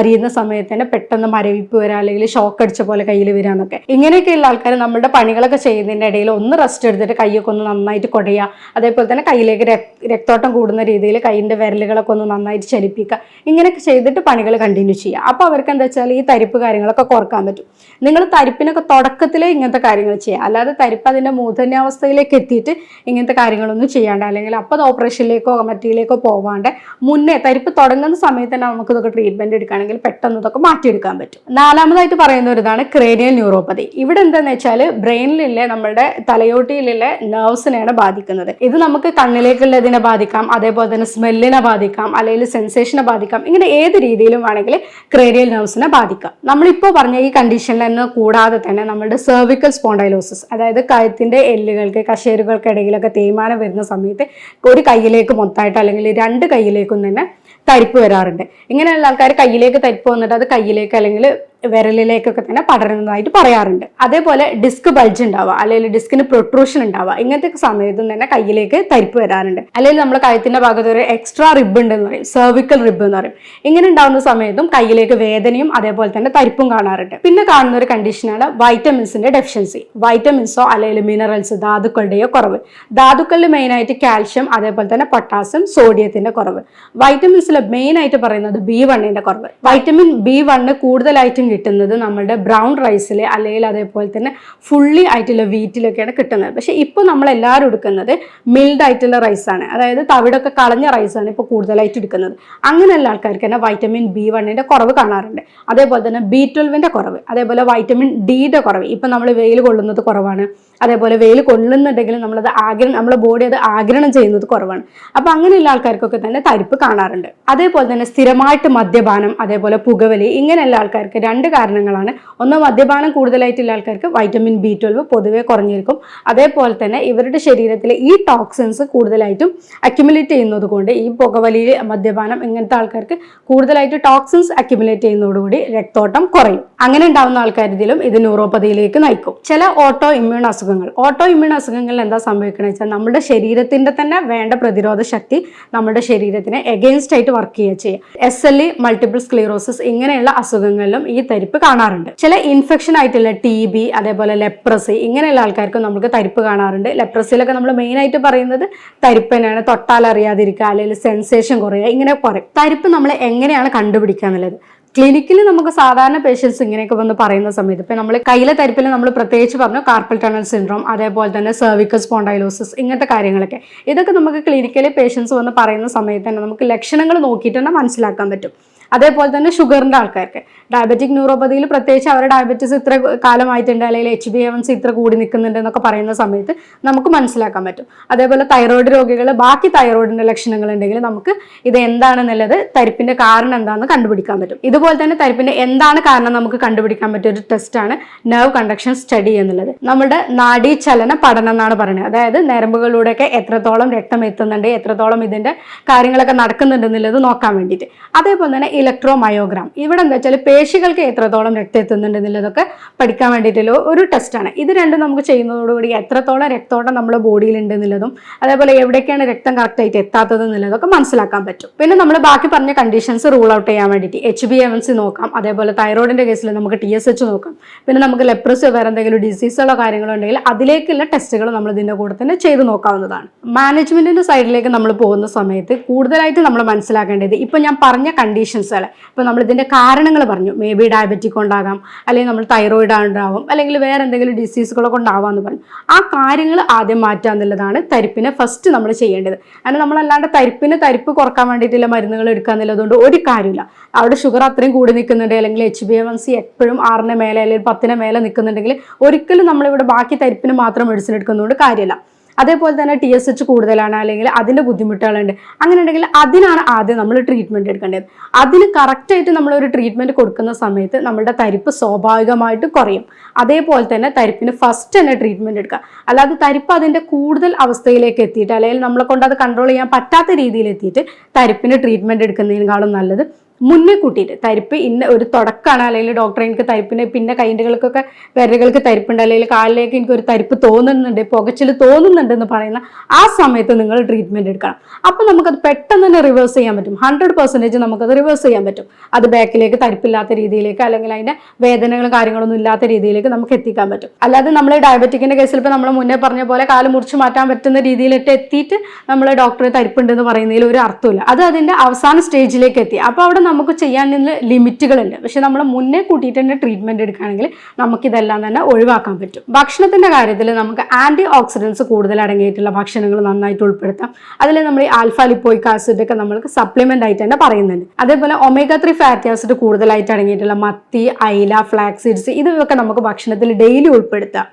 അരിയുന്ന സമയത്ത് തന്നെ പെട്ടെന്ന് മരവിപ്പ് വരിക അല്ലെങ്കിൽ ഷോക്ക് അടിച്ച പോലെ കയ്യിൽ വരിക എന്നൊക്കെ. ഇങ്ങനെയൊക്കെയുള്ള ആൾക്കാർ നമ്മുടെ പണികളൊക്കെ ചെയ്യുന്ന ചെയ്യുന്നതിൻ്റെ ഇടയിൽ ഒന്ന് റെസ്റ്റ് എടുത്തിട്ട് കൈയൊക്കെ ഒന്ന് നന്നായിട്ട് കുടയുക. അതേപോലെ തന്നെ കയ്യിലേക്ക് രക്തോട്ടം കൂടുന്ന രീതിയിൽ കൈയിൻ്റെ വിരലുകളൊക്കെ ഒന്ന് നന്നായിട്ട് ചലിപ്പിക്കുക. ഇങ്ങനെയൊക്കെ ചെയ്തിട്ട് പണികൾ കണ്ടിന്യൂ ചെയ്യുക. അപ്പോൾ അവർക്ക് എന്താ വെച്ചാൽ ഈ തരിപ്പ് കാര്യങ്ങളൊക്കെ കുറക്കാൻ പറ്റും. നിങ്ങൾ തരിപ്പിനൊക്കെ തുടക്കത്തിലേ ഇങ്ങനത്തെ കാര്യങ്ങൾ ചെയ്യുക. അല്ലാതെ തരിപ്പ് അതിൻ്റെ മൂർധന്യാവസ്ഥയിലേക്ക് എത്തിയിട്ട് ഇങ്ങനത്തെ കാര്യങ്ങളൊന്നും ചെയ്യാണ്ട്, അല്ലെങ്കിൽ അപ്പോൾ അത് ഓപ്പറേഷനിലേക്കോ മറ്റിലേക്കോ പോവാണ്ട് മുന്നേ തരിപ്പ് തുടങ്ങുന്ന സമയത്ത് തന്നെ നമുക്ക് ഇതൊക്കെ ട്രീറ്റ്മെൻറ്റ് എടുക്കുകയാണെങ്കിൽ പെട്ടെന്ന് ഇതൊക്കെ മാറ്റിയെടുക്കാൻ പറ്റും. നാലാമതായിട്ട് പറയുന്ന ഒരു ഇതാണ് ക്രേനിയൽ ന്യൂറോപ്പതി. ഇവിടെ എന്താണെന്ന് വെച്ചാൽ ബ്രെയിനിലെ നമ്മുടെ തലയോട്ടിയിലെ നെർവ്സിനെയാണ് ബാധിക്കുന്നത്. ഇത് നമുക്ക് കണ്ണിലേക്കുള്ളതിനെ ബാധിക്കാം, അതേപോലെ തന്നെ സ്മെല്ലിനെ ബാധിക്കാം, അല്ലെങ്കിൽ സെൻസേഷനെ ബാധിക്കാം. ഇങ്ങനെ ഏത് രീതിയിലും വേണമെങ്കിൽ ക്രേനിയൽ നെർവ്സിനെ ബാധിക്കാം. നമ്മളിപ്പോൾ പറഞ്ഞ ഈ കണ്ടീഷനിൽ നിന്ന് കൂടാതെ തന്നെ നമ്മുടെ സെർവിക്കൽ സ്പോണ്ടൈലോസിസ്, അതായത് കഴുത്തിൻ്റെ എല്ലുകൾക്ക് കശേരുകൾക്കിടയിലൊക്കെ തേയ്മാനം വരുന്ന സമയത്ത് ഒരു കൈയിലേക്ക് മൊത്തമായിട്ട് അല്ലെങ്കിൽ രണ്ട് കൈയിലേക്കും തന്നെ തരിപ്പ് വരാറുണ്ട്. ഇങ്ങനെയുള്ള ആൾക്കാർ കയ്യിലേക്ക് തരിപ്പ് വന്നിട്ട് അത് കയ്യിലേക്ക് അല്ലെങ്കിൽ വിരലിലേക്കൊക്കെ തന്നെ പടരുന്നതായിട്ട് പറയാറുണ്ട്. അതേപോലെ ഡിസ്ക് ബൾജ് ഉണ്ടാവുക, അല്ലെങ്കിൽ ഡിസ്കിന് പ്രൊട്രൂഷൻ ഉണ്ടാവുക, ഇങ്ങനത്തെ സമയത്തും തന്നെ കയ്യിലേക്ക് തരിപ്പ് വരാറുണ്ട്. അല്ലെങ്കിൽ നമ്മുടെ കഴുത്തിന്റെ ഭാഗത്ത് ഒരു എക്സ്ട്രാ റിബ് ഉണ്ടെന്ന് പറയും, സെർവിക്കൽ റിബ് എന്ന് പറയും. ഇങ്ങനെ ഉണ്ടാവുന്ന സമയത്തും കയ്യിലേക്ക് വേദനയും അതേപോലെ തന്നെ തരിപ്പും കാണാറുണ്ട്. പിന്നെ കാണുന്ന ഒരു കണ്ടീഷനാണ് വൈറ്റമിൻസിന്റെ ഡെഫിഷ്യൻസി. വൈറ്റമിൻസോ അല്ലെങ്കിൽ മിനറൽസ്, ധാതുക്കളുടെയോ കുറവ്. ധാതുക്കളിൽ മെയിനായിട്ട് കാൽഷ്യം, അതേപോലെ തന്നെ പൊട്ടാസ്യം, സോഡിയത്തിന്റെ കുറവ്. വൈറ്റമിൻസിൽ മെയിൻ ആയിട്ട് പറയുന്നത് B1 കുറവ്. വൈറ്റമിൻ B1 കൂടുതലായിട്ടും കിട്ടുന്നത് നമ്മുടെ ബ്രൗൺ റൈസിൽ അല്ലെങ്കിൽ അതേപോലെ തന്നെ ഫുള്ളി ആയിട്ടുള്ള വീറ്റിലൊക്കെയാണ് കിട്ടുന്നത്. പക്ഷെ ഇപ്പോൾ നമ്മൾ എല്ലാവരും എടുക്കുന്നത് മിൽഡ് ആയിട്ടുള്ള റൈസാണ്, അതായത് തവിടൊക്കെ കളഞ്ഞ റൈസാണ് ഇപ്പോൾ കൂടുതലായിട്ട് എടുക്കുന്നത്. അങ്ങനെയുള്ള ആൾക്കാർക്ക് തന്നെ വൈറ്റമിൻ B1 കുറവ് കാണാറുണ്ട്. അതേപോലെ തന്നെ B12 കുറവ്, അതേപോലെ വൈറ്റമിൻ Dയുടെ കുറവ്. ഇപ്പം നമ്മൾ വെയിൽ കൊള്ളുന്നത് കുറവാണ്, അതേപോലെ വെയിൽ കൊള്ളുന്നുണ്ടെങ്കിലും നമ്മുടെ ബോഡി അത് ആഗിരണം ചെയ്യുന്നത് കുറവാണ്. അപ്പം അങ്ങനെയുള്ള ആൾക്കാർക്കൊക്കെ തന്നെ തരിപ്പ് കാണാറുണ്ട്. അതേപോലെ തന്നെ സ്ഥിരമായിട്ട് മദ്യപാനം, അതേപോലെ പുകവലി, ഇങ്ങനെയുള്ള ആൾക്കാർക്ക് രണ്ട് കാരണങ്ങളാണ്. ഒന്ന്, മദ്യപാനം കൂടുതലായിട്ടുള്ള ആൾക്കാർക്ക് വൈറ്റമിൻ B12 പൊതുവെ കുറഞ്ഞിരിക്കും. അതേപോലെ തന്നെ ഇവരുടെ ശരീരത്തിൽ ഈ ടോക്സിൻസ് കൂടുതലായിട്ടും അക്യുമുലേറ്റ് ചെയ്യുന്നത് കൊണ്ട് ഈ പുകവലി, മദ്യപാനം ഇങ്ങനത്തെ ആൾക്കാർക്ക് കൂടുതലായിട്ട് ടോക്സിൻസ് അക്യുമുലേറ്റ് ചെയ്യുന്നതോടുകൂടി രക്തോട്ടം കുറയും. അങ്ങനെ ഉണ്ടാവുന്ന ആൾക്കാരിലും ഇത് ന്യൂറോപ്പതിയിലേക്ക് നയിക്കും. ചില ഓട്ടോ ഇമ്മ്യൂൺ അസുഖങ്ങളിൽ എന്താ സംഭവിക്കുന്നത് വെച്ചാൽ നമ്മുടെ ശരീരത്തിന്റെ തന്നെ വേണ്ട പ്രതിരോധ ശക്തി നമ്മുടെ ശരീരത്തിന് എഗെയിൻസ്റ്റ് ആയിട്ട് വർക്ക് ചെയ്യുക. SLE, മൾട്ടിപ്പിൾ സ്ക്ലീറോസിസ് ഇങ്ങനെയുള്ള അസുഖങ്ങളിലും ഈ തരിപ്പ് കാണാറുണ്ട്. ചില ഇൻഫെക്ഷൻ ആയിട്ടുള്ള TB, അതേപോലെ ലെപ്രസി ഇങ്ങനെയുള്ള ആൾക്കാർക്കും നമുക്ക് തരിപ്പ് കാണാറുണ്ട്. ലെപ്രസിയിലൊക്കെ നമ്മൾ മെയിൻ ആയിട്ട് പറയുന്നത് തരിപ്പ് തന്നെയാണ്. തൊട്ടാൽ അറിയാതിരിക്കുക, അല്ലെങ്കിൽ സെൻസേഷൻ കുറയുക, ഇങ്ങനെ പറയും. തരിപ്പ് നമ്മൾ എങ്ങനെയാണ് കണ്ടുപിടിക്കുക എന്നുള്ളത് ക്ലിനിക്കിൽ നമുക്ക് സാധാരണ പേഷ്യൻസ് ഇങ്ങനെയൊക്കെ വന്ന് പറയുന്ന സമയത്ത് ഇപ്പം നമ്മൾ കയ്യിലെ തരിപ്പിൽ നമ്മൾ പ്രത്യേകിച്ച് പറഞ്ഞു കാർപ്പൽ ടണൽ സിൻഡ്രോം, അതേപോലെ തന്നെ സെർവിക്കൽ സ്പോണ്ടൈലോസിസ് ഇങ്ങനത്തെ കാര്യങ്ങളൊക്കെ. ഇതൊക്കെ നമുക്ക് ക്ലിനിക്കലി പേഷ്യൻസ് വന്ന് പറയുന്ന സമയത്ത് തന്നെ നമുക്ക് ലക്ഷണങ്ങൾ നോക്കിയിട്ട് തന്നെ മനസ്സിലാക്കാൻ പറ്റും. അതേപോലെ തന്നെ ഷുഗറിൻ്റെ ആൾക്കാർക്ക് ഡയബറ്റിക് ന്യൂറോപ്പതിയിൽ പ്രത്യേകിച്ച് അവരുടെ ഡയബറ്റീസ് ഇത്ര കാലമായിട്ടുണ്ട്, അല്ലെങ്കിൽ HbA1c ഇത്ര കൂടി നിൽക്കുന്നുണ്ട് എന്നൊക്കെ പറയുന്ന സമയത്ത് നമുക്ക് മനസ്സിലാക്കാൻ പറ്റും. അതേപോലെ തൈറോയിഡ് രോഗികൾ ബാക്കി തൈറോയിഡിൻ്റെ ലക്ഷണങ്ങൾ ഉണ്ടെങ്കിൽ നമുക്ക് ഇത് എന്താണെന്നുള്ളത് തരിപ്പിൻ്റെ കാരണം എന്താണെന്ന് കണ്ടുപിടിക്കാൻ പറ്റും. ഇതുപോലെ തന്നെ തരിപ്പിൻ്റെ എന്താണ് കാരണം നമുക്ക് കണ്ടുപിടിക്കാൻ പറ്റിയ ഒരു ടെസ്റ്റാണ് നെർവ് കണ്ടക്ഷൻ സ്റ്റഡി എന്നുള്ളത്. നമ്മുടെ നാഡീചലന പഠനം എന്നാണ് പറയുന്നത്. അതായത് നരമ്പുകളിലൂടെയൊക്കെ എത്രത്തോളം രക്തം എത്തുന്നുണ്ട്, എത്രത്തോളം ഇതിൻ്റെ കാര്യങ്ങളൊക്കെ നടക്കുന്നുണ്ട് എന്നുള്ളത് നോക്കാൻ വേണ്ടിയിട്ട്. അതേപോലെ തന്നെ ഇലക്ട്രോമയോഗ്രാം, ഇവിടെ എന്താ വെച്ചാൽ പേശികൾക്ക് എത്രത്തോളം രക്തം എത്തുന്നുണ്ട് എന്നുള്ളതൊക്കെ പഠിക്കാൻ വേണ്ടിയിട്ടുള്ള ഒരു ടെസ്റ്റാണ്. ഇത് രണ്ടും നമുക്ക് ചെയ്യുന്നതോടുകൂടി എത്രത്തോളം രക്തോട്ടം നമ്മുടെ ബോഡിയിൽ ഉണ്ട് എന്നുള്ളതും അതേപോലെ എവിടേക്കാണ് രക്തം കറക്റ്റായിട്ട് എത്താത്തത് എന്നുള്ളതൊക്കെ മനസ്സിലാക്കാൻ പറ്റും. പിന്നെ നമ്മൾ ബാക്കി പറഞ്ഞ കണ്ടീഷൻസ് റൂൾ ഔട്ട് ചെയ്യാൻ വേണ്ടിയിട്ട് HbA1c നോക്കാം, അതേപോലെ തൈറോയിഡിന്റെ കേസിൽ നമുക്ക് TSH നോക്കാം. പിന്നെ നമുക്ക് ലെപ്രസി വേറെ എന്തെങ്കിലും ഡിസീസുകളോ കാര്യങ്ങളോ ഉണ്ടെങ്കിൽ അതിലേക്കുള്ള ടെസ്റ്റുകൾ നമ്മൾ ഇതിൻ്റെ കൂടെ തന്നെ ചെയ്ത് നോക്കാവുന്നതാണ്. മാനേജ്മെന്റിന്റെ സൈഡിലേക്ക് നമ്മൾ പോകുന്ന സമയത്ത് കൂടുതലായിട്ട് നമ്മൾ മനസ്സിലാക്കേണ്ടത് ഇപ്പം ഞാൻ പറഞ്ഞ കണ്ടീഷൻസ്, ഇപ്പം നമ്മൾ ഇതിൻ്റെ കാരണങ്ങൾ പറഞ്ഞു. മേ ബി ഡയബറ്റിക് ഉണ്ടാകാം, അല്ലെങ്കിൽ നമ്മൾ തൈറോയിഡ് ഉണ്ടാവും, അല്ലെങ്കിൽ വേറെ എന്തെങ്കിലും ഡിസീസുകളൊക്കെ ഉണ്ടാവാമെന്ന് പറഞ്ഞു. ആ കാര്യങ്ങൾ ആദ്യം മാറ്റുക എന്നുള്ളതാണ് തരിപ്പിനെ ഫസ്റ്റ് നമ്മൾ ചെയ്യേണ്ടത്. കാരണം നമ്മളല്ലാണ്ട് തരിപ്പ് കുറക്കാൻ വേണ്ടിയിട്ടുള്ള മരുന്നുകൾ എടുക്കുക എന്നുള്ളതുകൊണ്ട് ഒരു കാര്യമില്ല. അവിടെ ഷുഗർ അത്രയും കൂടി നിൽക്കുന്നുണ്ട്, അല്ലെങ്കിൽ HbA1c എപ്പോഴും 6 മേലെ അല്ലെങ്കിൽ 10 മേലെ നിൽക്കുന്നുണ്ടെങ്കിൽ ഒരിക്കലും നമ്മളിവിടെ ബാക്കി തരിപ്പിന് മാത്രം മെഡിസിൻ എടുക്കുന്നതുകൊണ്ട് കാര്യമില്ല. അതേപോലെ തന്നെ TSH കൂടുതലാണ്, അല്ലെങ്കിൽ അതിൻ്റെ ബുദ്ധിമുട്ടുകളുണ്ട്, അങ്ങനെ ഉണ്ടെങ്കിൽ അതിനാണ് ആദ്യം നമ്മൾ ട്രീറ്റ്മെൻറ്റ് എടുക്കേണ്ടത്. അതിന് കറക്റ്റായിട്ട് നമ്മളൊരു ട്രീറ്റ്മെൻറ്റ് കൊടുക്കുന്ന സമയത്ത് നമ്മുടെ തരിപ്പ് സ്വാഭാവികമായിട്ട് കുറയും. അതേപോലെ തന്നെ തരിപ്പിന് ഫസ്റ്റ് തന്നെ ട്രീറ്റ്മെൻറ്റ് എടുക്കുക. അല്ലാതെ തരിപ്പ് അതിൻ്റെ കൂടുതൽ അവസ്ഥയിലേക്ക് എത്തിയിട്ട് അല്ലെങ്കിൽ നമ്മളെ കൊണ്ട് അത് കൺട്രോൾ ചെയ്യാൻ പറ്റാത്ത രീതിയിൽ എത്തിയിട്ട് തരിപ്പിന് ട്രീറ്റ്മെൻറ്റ് എടുക്കുന്നതിനേക്കാളും നല്ലത് മുന്നേ കൂട്ടിയിട്ട് തരിപ്പ് ഇന്ന ഒരു തുടക്കമാണ്, അല്ലെങ്കിൽ ഡോക്ടറെ എനിക്ക് തരിപ്പിന് പിന്നെ കൈകൾക്കൊക്കെ വിരലുകൾക്ക് തരിപ്പുണ്ട്, അല്ലെങ്കിൽ കാലിലേക്ക് എനിക്ക് ഒരു തരിപ്പ് തോന്നുന്നുണ്ട്, പുകച്ചിൽ തോന്നുന്നുണ്ടെന്ന് പറയുന്ന ആ സമയത്ത് നിങ്ങൾ ട്രീറ്റ്മെന്റ് എടുക്കണം. അപ്പം നമുക്കത് പെട്ടെന്ന് തന്നെ റിവേഴ്സ് ചെയ്യാൻ പറ്റും. 100% നമുക്കത് റിവേഴ്സ് ചെയ്യാൻ പറ്റും. അത് ബാക്കിലേക്ക് തരിപ്പില്ലാത്ത രീതിയിലേക്ക്, അല്ലെങ്കിൽ അതിന്റെ വേദനകളും കാര്യങ്ങളൊന്നും ഇല്ലാത്ത രീതിയിലേക്ക് നമുക്ക് എത്തിക്കാൻ പറ്റും. അല്ലാതെ നമ്മൾ ഡയബറ്റിക്കിന്റെ കേസിൽ ഇപ്പോൾ നമ്മൾ മുന്നേ പറഞ്ഞ പോലെ കാല് മുറിച്ച് മാറ്റാൻ പറ്റുന്ന രീതിയിലിട്ട് എത്തിയിട്ട് നമ്മൾ ഡോക്ടറെ തരിപ്പുണ്ടെന്ന് പറയുന്നതിൽ ഒരു അർത്ഥമില്ല. അത് അതിന്റെ അവസാന സ്റ്റേജിലേക്ക് എത്തി. അപ്പോൾ അവിടെ നമുക്ക് ചെയ്യാനുള്ള ലിമിറ്റുകളുണ്ട്. പക്ഷെ നമ്മൾ മുന്നേ കൂട്ടിയിട്ട് തന്നെ ട്രീറ്റ്മെന്റ് എടുക്കുകയാണെങ്കിൽ നമുക്കിതെല്ലാം തന്നെ ഒഴിവാക്കാൻ പറ്റും. ഭക്ഷണത്തിന്റെ കാര്യത്തിൽ നമുക്ക് ആന്റി ഓക്സിഡൻസ് കൂടുതൽ അടങ്ങിയിട്ടുള്ള ഭക്ഷണങ്ങൾ നന്നായിട്ട് ഉൾപ്പെടുത്താം. അതിൽ നമ്മൾ ഈ ആൽഫ ലിപ്പോയിക് ആസിഡ് ഒക്കെ നമ്മൾക്ക് സപ്ലിമെന്റ് ആയിട്ട് തന്നെ പറയുന്നുണ്ട്. അതേപോലെ ഒമേഗ 3 ഫാറ്റി ആസിഡ് കൂടുതലായിട്ട് അടങ്ങിയിട്ടുള്ള മത്തി, അയില, ഫ്ലാക്സ് സീഡ്സ് ഇതൊക്കെ നമുക്ക് ഭക്ഷണത്തിൽ ഡെയിലി ഉൾപ്പെടുത്താം.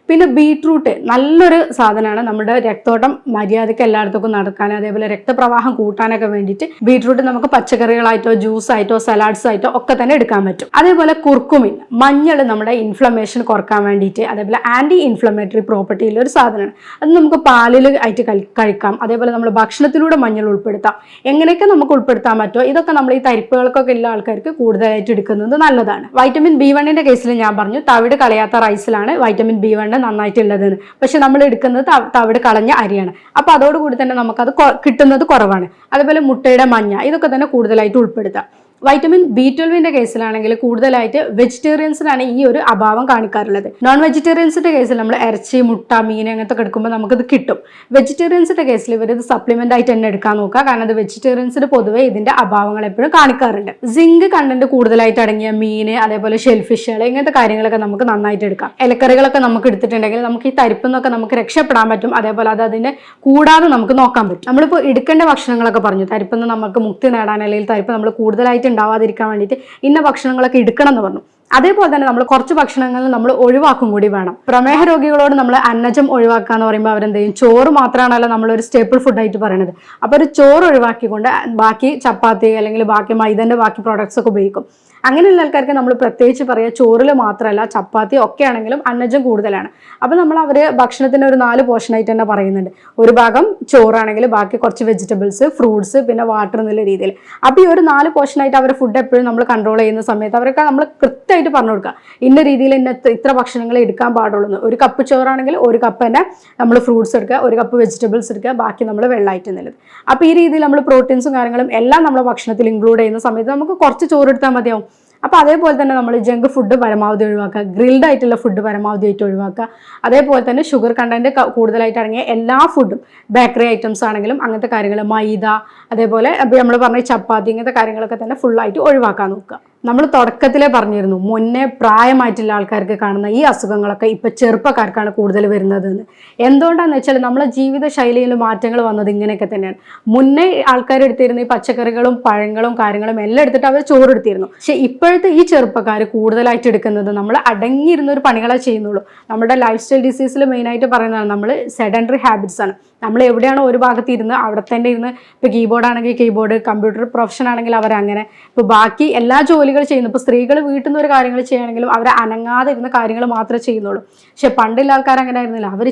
പിന്നെ ബീട്രൂട്ട് നല്ലൊരു സാധനമാണ്. നമ്മുടെ രക്തോട്ടം മര്യാദയ്ക്ക് എല്ലായിടത്തേക്കും നടക്കാൻ, അതേപോലെ രക്തപ്രവാഹം കൂട്ടാനൊക്കെ വേണ്ടിയിട്ട് ബീട്രൂട്ട് നമുക്ക് പച്ചക്കറികളായിട്ടോ ജ്യൂസ് ആയിട്ടോ സലാഡ്സ് ആയിട്ടോ ഒക്കെ തന്നെ എടുക്കാൻ പറ്റും. അതേപോലെ കുർക്കുമിൻ, മഞ്ഞൾ നമ്മുടെ ഇൻഫ്ലമേഷൻ കുറക്കാൻ വേണ്ടിയിട്ട്, അതേപോലെ ആന്റി ഇൻഫ്ലമേറ്ററി പ്രോപ്പർട്ടി ഉള്ള ഒരു സാധനമാണ്. അത് നമുക്ക് പാലിൽ ആയിട്ട് കഴിക്കാം. അതേപോലെ നമ്മൾ ഭക്ഷണത്തിലൂടെ മഞ്ഞൾ ഉൾപ്പെടുത്താം. എങ്ങനെയൊക്കെ നമുക്ക് ഉൾപ്പെടുത്താൻ പറ്റുമോ ഇതൊക്കെ നമ്മൾ ഈ തരിപ്പുകൾക്കൊക്കെ ഉള്ള ആൾക്കാർക്ക് കൂടുതലായിട്ട് എടുക്കുന്നത് നല്ലതാണ്. വൈറ്റമിൻ B1 കേസിൽ ഞാൻ പറഞ്ഞു തവിട് കളയാത്ത റൈസിലാണ് വൈറ്റമിൻ B1 നന്നായിട്ടുള്ളതെന്ന്. പക്ഷെ നമ്മൾ എടുക്കുന്നത് തവിട് കളഞ്ഞ അരിയാണ്. അപ്പൊ അതോടുകൂടി തന്നെ നമുക്കത് കിട്ടുന്നത് കുറവാണ്. അതുപോലെ മുട്ടയുടെ മഞ്ഞ ഇതൊക്കെ തന്നെ കൂടുതലായിട്ട് ഉൾപ്പെടുത്താം. വൈറ്റമിൻ B12 കേസിലാണെങ്കിൽ കൂടുതലായിട്ട് വെജിറ്റേറിയൻസിനാണ് ഈ ഒരു അഭാവം കാണിക്കാറുള്ളത്. നോൺ വെജിറ്റേറിയൻസിന്റെ കേസിൽ നമ്മൾ ഇറച്ചി, മുട്ട, മീൻ അങ്ങനത്തെ എടുക്കുമ്പോൾ നമുക്കത് കിട്ടും. വെജിറ്റേറിയൻസിന്റെ കേസിൽ ഇവർ ഇത് സപ്ലിമെന്റ് ആയിട്ട് തന്നെ എടുക്കാൻ നോക്കുക. കാരണം അത് വെജിറ്റേറിയൻസിന് പൊതുവെ ഇതിന്റെ അഭാവങ്ങൾ എപ്പോഴും കാണിക്കാറുണ്ട്. സിങ്ക് കണ്ടന്റ് കൂടുതലായിട്ട് അടങ്ങിയ മീന്, അതേപോലെ ഷെൽഫിഷുകൾ ഇങ്ങനത്തെ കാര്യങ്ങളൊക്കെ നമുക്ക് നന്നായിട്ട് എടുക്കാം. ഇലക്കറികളൊക്കെ നമുക്ക് എടുത്തിട്ടുണ്ടെങ്കിൽ നമുക്ക് ഈ തരിപ്പെന്നൊക്കെ നമുക്ക് രക്ഷപ്പെടാൻ പറ്റും. അതേപോലെ അത് അതിനെ കൂടാതെ നമുക്ക് നോക്കാൻ പറ്റും. നമ്മളിപ്പോൾ എടുക്കേണ്ട ഭക്ഷണങ്ങളൊക്കെ പറഞ്ഞു. തരിപ്പെന്ന് നമുക്ക് മുക്തി നേടാൻ, അല്ലെങ്കിൽ തരിപ്പ് നമ്മൾ കൂടുതലായിട്ട് ഉണ്ടാവാതിരിക്കാൻ വേണ്ടിയിട്ട് ഇന്ന ഭക്ഷണങ്ങളൊക്കെ എടുക്കണം എന്ന് പറഞ്ഞു. അതേപോലെ തന്നെ നമ്മൾ കുറച്ച് ഭക്ഷണങ്ങൾ നമ്മൾ ഒഴിവാക്കും കൂടി വേണം. പ്രമേഹ രോഗികളോട് നമ്മൾ അന്നജം ഒഴിവാക്കുക എന്ന് പറയുമ്പോൾ അവരെന്ത് ചെയ്യും? ചോറ് മാത്രമാണല്ലോ നമ്മളൊരു സ്റ്റേപ്പിൾ ഫുഡായിട്ട് പറയുന്നത്. അപ്പോൾ ഒരു ചോറ് ഒഴിവാക്കിക്കൊണ്ട് ബാക്കി ചപ്പാത്തി അല്ലെങ്കിൽ ബാക്കി മൈദൻ്റെ ബാക്കി പ്രോഡക്ട്സ് ഒക്കെ ഉപയോഗിക്കും. അങ്ങനെയുള്ള ആൾക്കാർക്ക് നമ്മൾ പ്രത്യേകിച്ച് പറയുക ചോറിൽ മാത്രമല്ല ചപ്പാത്തി ഒക്കെ ആണെങ്കിലും അന്നജം കൂടുതലാണ്. അപ്പോൾ നമ്മൾ അവർ ഭക്ഷണത്തിന് ഒരു 4 പോർഷനായിട്ട് തന്നെ പറയുന്നുണ്ട്. ഒരു ഭാഗം ചോറാണെങ്കിൽ ബാക്കി കുറച്ച് വെജിറ്റബിൾസ്, ഫ്രൂട്ട്സ്, പിന്നെ വാട്ടർ എന്നുള്ള രീതിയിൽ. അപ്പോൾ ഈ ഒരു 4 പോർഷനായിട്ട് അവരുടെ ഫുഡ് എപ്പോഴും നമ്മൾ കൺട്രോൾ ചെയ്യുന്ന സമയത്ത് അവർക്ക് നമ്മൾ കൃത്യമായിട്ട് പറഞ്ഞു കൊടുക്കുക ഇന്ന രീതിയിൽ ഇത്ര ഭക്ഷണങ്ങൾ എടുക്കാൻ പാടുള്ളൂ. ഒരു കപ്പ് ചോറാണെങ്കിൽ 1 കപ്പ് തന്നെ നമ്മൾ ഫ്രൂട്ട്സ് എടുക്കുക, 1 കപ്പ് വെജിറ്റബിൾസ് എടുക്കുക, ബാക്കി നമ്മൾ വെള്ളമായിട്ട് എന്നുള്ളത്. അപ്പോൾ ഈ രീതിയിൽ നമ്മൾ പ്രോട്ടീൻസും കാര്യങ്ങളും എല്ലാം നമ്മുടെ ഭക്ഷണത്തിൽ ഇൻക്ലൂഡ് ചെയ്യുന്ന സമയത്ത് നമുക്ക് കുറച്ച് ചോറ് എടുത്താൽ മതിയാവും. അപ്പോൾ അതേപോലെ തന്നെ നമ്മൾ ജങ്ക് ഫുഡ് പരമാവധി ഒഴിവാക്കുക, ഗ്രിൽഡ് ആയിട്ടുള്ള ഫുഡ് പരമാവധി ആയിട്ട് ഒഴിവാക്കുക. അതേപോലെ തന്നെ ഷുഗർ കണ്ടന്റ് കൂടുതലായിട്ട് അടങ്ങിയ എല്ലാ ഫുഡും, ബേക്കറി ഐറ്റംസ് ആണെങ്കിലും അങ്ങനത്തെ കാര്യങ്ങൾ, മൈദ, അതേപോലെ നമ്മൾ പറഞ്ഞ ചപ്പാത്തി ഇങ്ങനത്തെ കാര്യങ്ങളൊക്കെ തന്നെ ഫുള്ളായിട്ട് ഒഴിവാക്കാൻ നോക്കുക. നമ്മൾ തുടക്കത്തിലേ പറഞ്ഞിരുന്നു മുന്നേ പ്രായമായിട്ടുള്ള ആൾക്കാർക്ക് കാണുന്ന ഈ അസുഖങ്ങളൊക്കെ ഇപ്പൊ ചെറുപ്പക്കാർക്കാണ് കൂടുതൽ വരുന്നതെന്ന്. എന്തുകൊണ്ടാന്ന് വെച്ചാൽ നമ്മളെ ജീവിത ശൈലിയിൽ മാറ്റങ്ങൾ വന്നത് ഇങ്ങനെയൊക്കെ തന്നെയാണ്. മുന്നേ ആൾക്കാർ എടുത്തിരുന്ന ഈ പച്ചക്കറികളും പഴങ്ങളും കാര്യങ്ങളും എല്ലാം എടുത്തിട്ട് അവർ ചോറെടുത്തിരുന്നു. പക്ഷെ ഇപ്പോഴത്തെ ഈ ചെറുപ്പക്കാർ കൂടുതലായിട്ട് എടുക്കുന്നത് നമ്മൾ അടങ്ങിയിരുന്ന ഒരു പണികളെ ചെയ്യുന്നുള്ളൂ. നമ്മുടെ ലൈഫ് സ്റ്റൈൽ ഡിസീസിൽ മെയിനായിട്ട് പറയുന്നതാണ് നമ്മൾ സെഡൻഡറി ഹാബിറ്റ്സ് ആണ്. നമ്മൾ എവിടെയാണോ ഒരു ഭാഗത്ത് ഇരുന്ന് അവിടെ തന്നെ ഇരുന്ന്, ഇപ്പോൾ കീബോർഡ് ആണെങ്കിൽ കീബോർഡ്, കമ്പ്യൂട്ടർ പ്രൊഫഷൻ ആണെങ്കിൽ അവരങ്ങനെ, ഇപ്പോൾ ബാക്കി എല്ലാ ജോലികൾ ചെയ്യുന്നു. ഇപ്പോൾ സ്ത്രീകൾ വീട്ടിൽ നിന്ന് ഒരു കാര്യങ്ങൾ ചെയ്യുകയാണെങ്കിലും അവർ അനങ്ങാതെ ഇരുന്ന കാര്യങ്ങൾ മാത്രമേ ചെയ്യുന്നുള്ളൂ. പക്ഷെ പണ്ടുള്ള ആൾക്കാർ അങ്ങനെ ആയിരുന്നില്ല. അവർ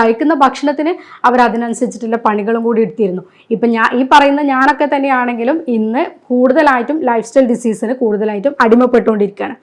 കഴിക്കുന്ന ഭക്ഷണത്തിന് അവർ അതിനനുസരിച്ചിട്ടുള്ള പണികളും കൂടി എടുത്തിരുന്നു. ഇപ്പം ഈ പറയുന്ന ഞാനൊക്കെ തന്നെയാണെങ്കിലും ഇന്ന് കൂടുതലായിട്ടും ലൈഫ് സ്റ്റൈൽ ഡിസീസിന് കൂടുതലായിട്ടും അടിമപ്പെട്ടുകൊണ്ടിരിക്കുകയാണ്.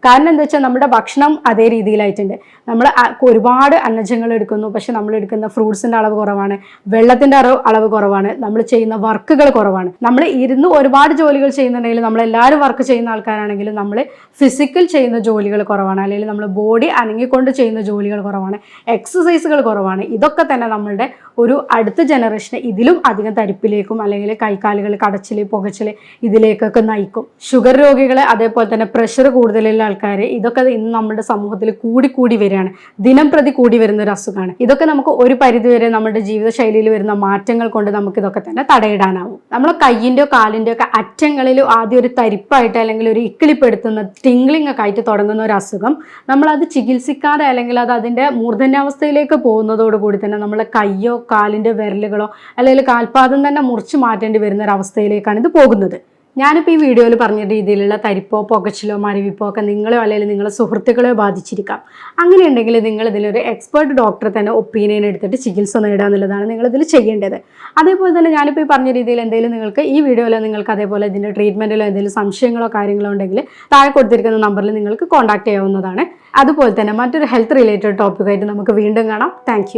കാരണം എന്താ വെച്ചാൽ നമ്മുടെ ഭക്ഷണം അതേ രീതിയിലായിട്ടുണ്ട്. നമ്മൾ ഒരുപാട് അന്നജങ്ങൾ എടുക്കുന്നു, പക്ഷെ നമ്മൾ എടുക്കുന്ന ഫ്രൂട്ട്സിൻ്റെ അളവ് കുറവാണ്, വെള്ളത്തിൻ്റെ അളവ് കുറവാണ്, നമ്മൾ ചെയ്യുന്ന വർക്കുകൾ കുറവാണ്. നമ്മൾ ഇരുന്ന് ഒരുപാട് ജോലികൾ ചെയ്യുന്നുണ്ടെങ്കിലും, നമ്മളെല്ലാവരും വർക്ക് ചെയ്യുന്ന ആൾക്കാരാണെങ്കിലും നമ്മൾ ഫിസിക്കൽ ചെയ്യുന്ന ജോലികൾ കുറവാണ്, അല്ലെങ്കിൽ നമ്മൾ ബോഡി അനങ്ങിക്കൊണ്ട് ചെയ്യുന്ന ജോലികൾ കുറവാണ്, എക്സസൈസുകൾ കുറവാണ്. ഇതൊക്കെ തന്നെ നമ്മളുടെ ഒരു അടുത്ത ജനറേഷനെ ഇതിലും അധികം തരിപ്പിലേക്കും, അല്ലെങ്കിൽ കൈക്കാലുകൾ കടച്ചിൽ, പുകച്ചിൽ ഇതിലേക്കൊക്കെ നയിക്കും. ഷുഗർ രോഗികൾ, അതേപോലെ തന്നെ പ്രഷർ കൂടുതലുള്ള ആൾക്കാർ, ഇതൊക്കെ ഇന്ന് നമ്മുടെ സമൂഹത്തിൽ കൂടി വരികയാണ്. ദിനം പ്രതി കൂടി വരുന്ന ഒരു അസുഖമാണ്. ഇതൊക്കെ നമുക്ക് ഒരു പരിധിവരെ നമ്മുടെ ജീവിതശൈലിയിൽ വരുന്ന മാറ്റങ്ങൾ കൊണ്ട് നമുക്ക് ഇതൊക്കെ തന്നെ തടയിടാനാവും. നമ്മളെ കയ്യിൻ്റെയോ കാലിൻ്റെയോ ഒക്കെ അറ്റങ്ങളിലോ ആദ്യം ഒരു തരിപ്പായിട്ട് അല്ലെങ്കിൽ ഒരു ഇക്കിളിപ്പെടുത്തുന്ന ടിംഗ്ലിംഗ് ഒക്കെ ആയിട്ട് തുടങ്ങുന്ന ഒരു അസുഖം നമ്മളത് ചികിത്സിക്കാതെ, അല്ലെങ്കിൽ അത് അതിൻ്റെ മൂർധന്യാവസ്ഥയിലേക്ക് പോകുന്നതോടുകൂടി തന്നെ നമ്മളെ കയ്യോ കാലിൻ്റെ വിരലുകളോ അല്ലെങ്കിൽ കാൽപാദം തന്നെ മുറിച്ച് മാറ്റേണ്ടി വരുന്ന ഒരു അവസ്ഥയിലേക്കാണ് ഇത് പോകുന്നത്. ഞാനിപ്പോൾ ഈ വീഡിയോയിൽ പറഞ്ഞ രീതിയിലുള്ള തരിപ്പോ പുകച്ചിലോ മരവിപ്പോ ഒക്കെ നിങ്ങളോ അല്ലെങ്കിൽ നിങ്ങളുടെ സുഹൃത്തുക്കളെയോ ബാധിച്ചിരിക്കാം. അങ്ങനെയുണ്ടെങ്കിൽ നിങ്ങൾ ഇതിലൊരു എക്സ്പേർട്ട് ഡോക്ടറെ തന്നെ ഒപ്പീനിയൻ എടുത്തിട്ട് ചികിത്സ നേടുക എന്നുള്ളതാണ് നിങ്ങളിതിൽ ചെയ്യേണ്ടത്. അതേപോലെ തന്നെ ഞാനിപ്പോൾ ഈ പറഞ്ഞ രീതിയിൽ എന്തെങ്കിലും നിങ്ങൾക്ക് ഈ വീഡിയോയിൽ നിങ്ങൾക്ക് അതേപോലെ ഇതിൻ്റെ ട്രീറ്റ്മെൻറ്റിലോ എന്തെങ്കിലും സംശയങ്ങളോ കാര്യങ്ങളോ ഉണ്ടെങ്കിൽ താഴെ കൊടുത്തിരിക്കുന്ന നമ്പറിൽ നിങ്ങൾക്ക് കോൺടാക്ട് ചെയ്യാവുന്നതാണ്. അതുപോലെ തന്നെ മറ്റൊരു ഹെൽത്ത് റിലേറ്റഡ് ടോപ്പിക്കായിട്ട് നമുക്ക് വീണ്ടും കാണാം. താങ്ക്